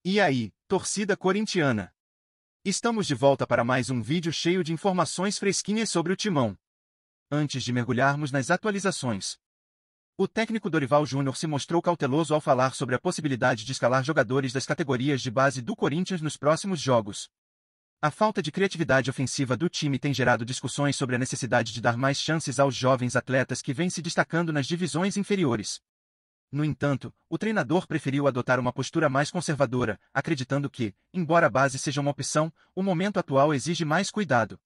E aí, torcida corintiana? Estamos de volta para mais um vídeo cheio de informações fresquinhas sobre o Timão. Antes de mergulharmos nas atualizações, o técnico Dorival Júnior se mostrou cauteloso ao falar sobre a possibilidade de escalar jogadores das categorias de base do Corinthians nos próximos jogos. A falta de criatividade ofensiva do time tem gerado discussões sobre a necessidade de dar mais chances aos jovens atletas que vêm se destacando nas divisões inferiores. No entanto, o treinador preferiu adotar uma postura mais conservadora, acreditando que, embora a base seja uma opção, o momento atual exige mais cuidado.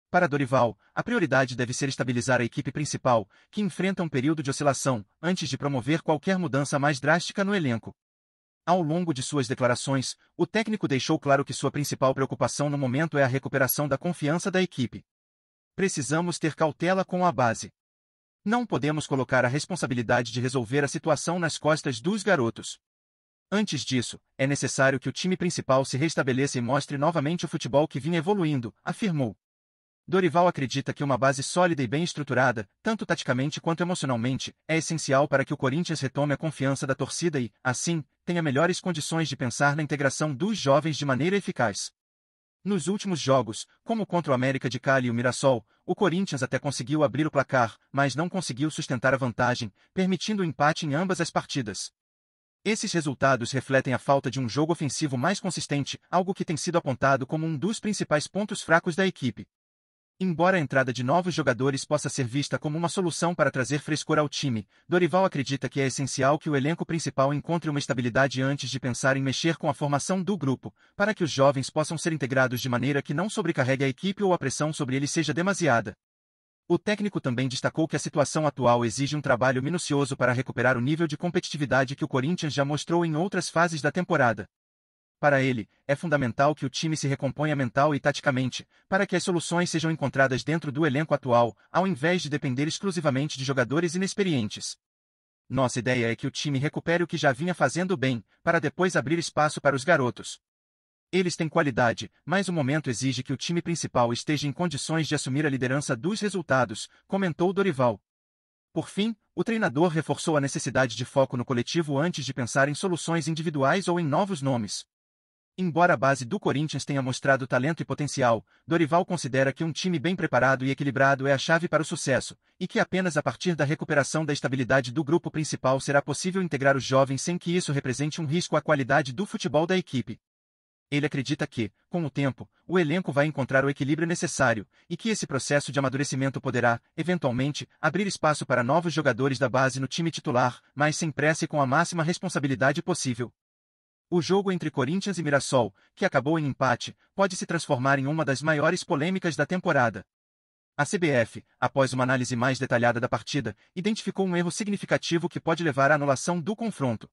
Para Dorival, a prioridade deve ser estabilizar a equipe principal, que enfrenta um período de oscilação, antes de promover qualquer mudança mais drástica no elenco. Ao longo de suas declarações, o técnico deixou claro que sua principal preocupação no momento é a recuperação da confiança da equipe. Precisamos ter cautela com a base. Não podemos colocar a responsabilidade de resolver a situação nas costas dos garotos. Antes disso, é necessário que o time principal se restabeleça e mostre novamente o futebol que vinha evoluindo, afirmou. Dorival acredita que uma base sólida e bem estruturada, tanto taticamente quanto emocionalmente, é essencial para que o Corinthians retome a confiança da torcida e, assim, tenha melhores condições de pensar na integração dos jovens de maneira eficaz. Nos últimos jogos, como contra o América de Cali e o Mirassol, o Corinthians até conseguiu abrir o placar, mas não conseguiu sustentar a vantagem, permitindo o empate em ambas as partidas. Esses resultados refletem a falta de um jogo ofensivo mais consistente, algo que tem sido apontado como um dos principais pontos fracos da equipe. Embora a entrada de novos jogadores possa ser vista como uma solução para trazer frescor ao time, Dorival acredita que é essencial que o elenco principal encontre uma estabilidade antes de pensar em mexer com a formação do grupo, para que os jovens possam ser integrados de maneira que não sobrecarregue a equipe ou a pressão sobre eles seja demasiada. O técnico também destacou que a situação atual exige um trabalho minucioso para recuperar o nível de competitividade que o Corinthians já mostrou em outras fases da temporada. Para ele, é fundamental que o time se recomponha mental e taticamente, para que as soluções sejam encontradas dentro do elenco atual, ao invés de depender exclusivamente de jogadores inexperientes. Nossa ideia é que o time recupere o que já vinha fazendo bem, para depois abrir espaço para os garotos. Eles têm qualidade, mas o momento exige que o time principal esteja em condições de assumir a liderança dos resultados, comentou Dorival. Por fim, o treinador reforçou a necessidade de foco no coletivo antes de pensar em soluções individuais ou em novos nomes. Embora a base do Corinthians tenha mostrado talento e potencial, Dorival considera que um time bem preparado e equilibrado é a chave para o sucesso, e que apenas a partir da recuperação da estabilidade do grupo principal será possível integrar os jovens sem que isso represente um risco à qualidade do futebol da equipe. Ele acredita que, com o tempo, o elenco vai encontrar o equilíbrio necessário, e que esse processo de amadurecimento poderá, eventualmente, abrir espaço para novos jogadores da base no time titular, mas sem pressa e com a máxima responsabilidade possível. O jogo entre Corinthians e Mirassol, que acabou em empate, pode se transformar em uma das maiores polêmicas da temporada. A CBF, após uma análise mais detalhada da partida, identificou um erro significativo que pode levar à anulação do confronto.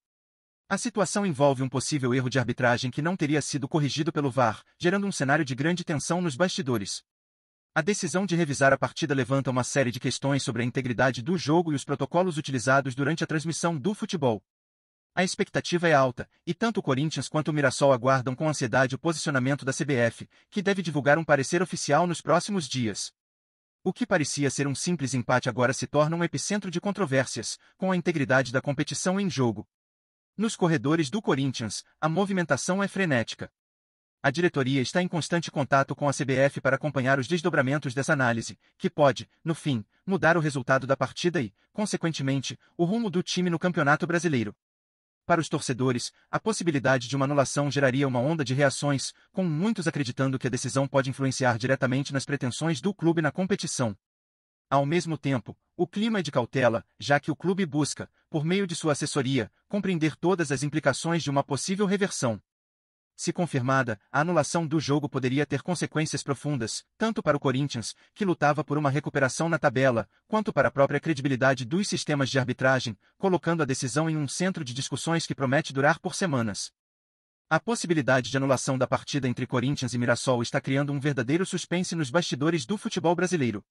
A situação envolve um possível erro de arbitragem que não teria sido corrigido pelo VAR, gerando um cenário de grande tensão nos bastidores. A decisão de revisar a partida levanta uma série de questões sobre a integridade do jogo e os protocolos utilizados durante a transmissão do futebol. A expectativa é alta, e tanto o Corinthians quanto o Mirassol aguardam com ansiedade o posicionamento da CBF, que deve divulgar um parecer oficial nos próximos dias. O que parecia ser um simples empate agora se torna um epicentro de controvérsias, com a integridade da competição em jogo. Nos corredores do Corinthians, a movimentação é frenética. A diretoria está em constante contato com a CBF para acompanhar os desdobramentos dessa análise, que pode, no fim, mudar o resultado da partida e, consequentemente, o rumo do time no Campeonato Brasileiro. Para os torcedores, a possibilidade de uma anulação geraria uma onda de reações, com muitos acreditando que a decisão pode influenciar diretamente nas pretensões do clube na competição. Ao mesmo tempo, o clima é de cautela, já que o clube busca, por meio de sua assessoria, compreender todas as implicações de uma possível reversão. Se confirmada, a anulação do jogo poderia ter consequências profundas, tanto para o Corinthians, que lutava por uma recuperação na tabela, quanto para a própria credibilidade dos sistemas de arbitragem, colocando a decisão em um centro de discussões que promete durar por semanas. A possibilidade de anulação da partida entre Corinthians e Mirassol está criando um verdadeiro suspense nos bastidores do futebol brasileiro.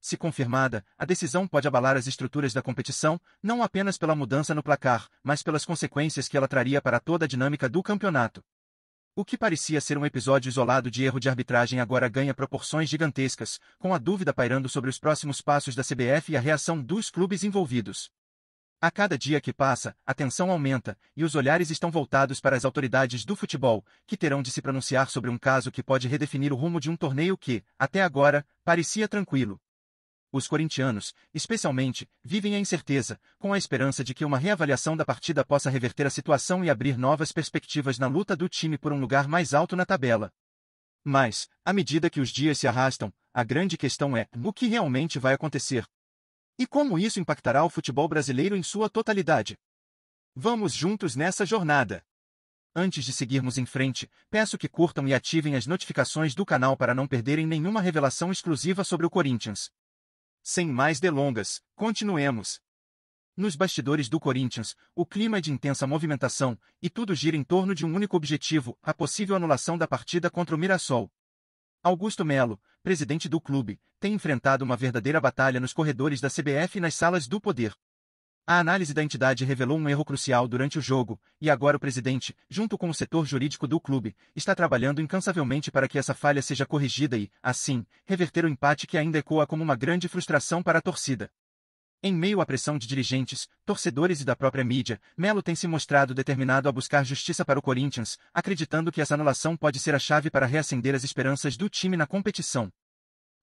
Se confirmada, a decisão pode abalar as estruturas da competição, não apenas pela mudança no placar, mas pelas consequências que ela traria para toda a dinâmica do campeonato. O que parecia ser um episódio isolado de erro de arbitragem agora ganha proporções gigantescas, com a dúvida pairando sobre os próximos passos da CBF e a reação dos clubes envolvidos. A cada dia que passa, a tensão aumenta, e os olhares estão voltados para as autoridades do futebol, que terão de se pronunciar sobre um caso que pode redefinir o rumo de um torneio que, até agora, parecia tranquilo. Os corintianos, especialmente, vivem a incerteza, com a esperança de que uma reavaliação da partida possa reverter a situação e abrir novas perspectivas na luta do time por um lugar mais alto na tabela. Mas, à medida que os dias se arrastam, a grande questão é: o que realmente vai acontecer? E como isso impactará o futebol brasileiro em sua totalidade? Vamos juntos nessa jornada! Antes de seguirmos em frente, peço que curtam e ativem as notificações do canal para não perderem nenhuma revelação exclusiva sobre o Corinthians. Sem mais delongas, continuemos. Nos bastidores do Corinthians, o clima é de intensa movimentação, e tudo gira em torno de um único objetivo: a possível anulação da partida contra o Mirassol. Augusto Melo, presidente do clube, tem enfrentado uma verdadeira batalha nos corredores da CBF e nas salas do poder. A análise da entidade revelou um erro crucial durante o jogo, e agora o presidente, junto com o setor jurídico do clube, está trabalhando incansavelmente para que essa falha seja corrigida e, assim, reverter o empate que ainda ecoa como uma grande frustração para a torcida. Em meio à pressão de dirigentes, torcedores e da própria mídia, Melo tem se mostrado determinado a buscar justiça para o Corinthians, acreditando que essa anulação pode ser a chave para reacender as esperanças do time na competição.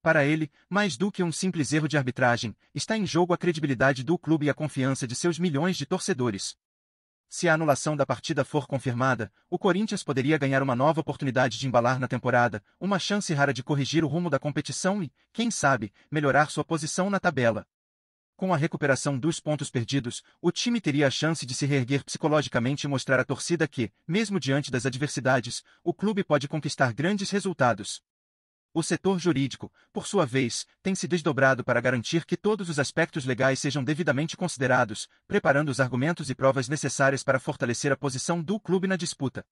Para ele, mais do que um simples erro de arbitragem, está em jogo a credibilidade do clube e a confiança de seus milhões de torcedores. Se a anulação da partida for confirmada, o Corinthians poderia ganhar uma nova oportunidade de embalar na temporada, uma chance rara de corrigir o rumo da competição e, quem sabe, melhorar sua posição na tabela. Com a recuperação dos pontos perdidos, o time teria a chance de se reerguer psicologicamente e mostrar à torcida que, mesmo diante das adversidades, o clube pode conquistar grandes resultados. O setor jurídico, por sua vez, tem se desdobrado para garantir que todos os aspectos legais sejam devidamente considerados, preparando os argumentos e provas necessárias para fortalecer a posição do clube na disputa.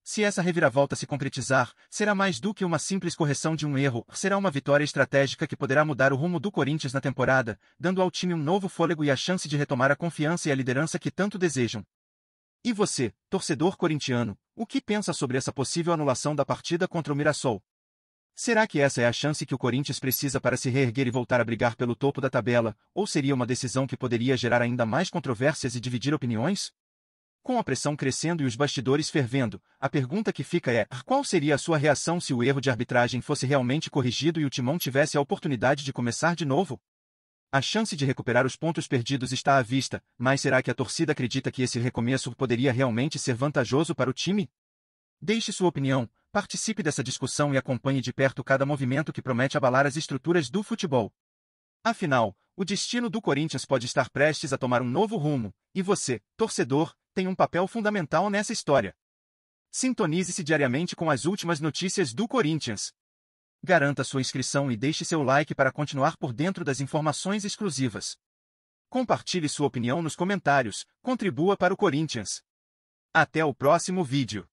Se essa reviravolta se concretizar, será mais do que uma simples correção de um erro, será uma vitória estratégica que poderá mudar o rumo do Corinthians na temporada, dando ao time um novo fôlego e a chance de retomar a confiança e a liderança que tanto desejam. E você, torcedor corintiano, o que pensa sobre essa possível anulação da partida contra o Mirassol? Será que essa é a chance que o Corinthians precisa para se reerguer e voltar a brigar pelo topo da tabela, ou seria uma decisão que poderia gerar ainda mais controvérsias e dividir opiniões? Com a pressão crescendo e os bastidores fervendo, a pergunta que fica é: qual seria a sua reação se o erro de arbitragem fosse realmente corrigido e o Timão tivesse a oportunidade de começar de novo? A chance de recuperar os pontos perdidos está à vista, mas será que a torcida acredita que esse recomeço poderia realmente ser vantajoso para o time? Deixe sua opinião, participe dessa discussão e acompanhe de perto cada movimento que promete abalar as estruturas do futebol. Afinal, o destino do Corinthians pode estar prestes a tomar um novo rumo, e você, torcedor, tem um papel fundamental nessa história. Sintonize-se diariamente com as últimas notícias do Corinthians. Garanta sua inscrição e deixe seu like para continuar por dentro das informações exclusivas. Compartilhe sua opinião nos comentários, contribua para o Corinthians. Até o próximo vídeo.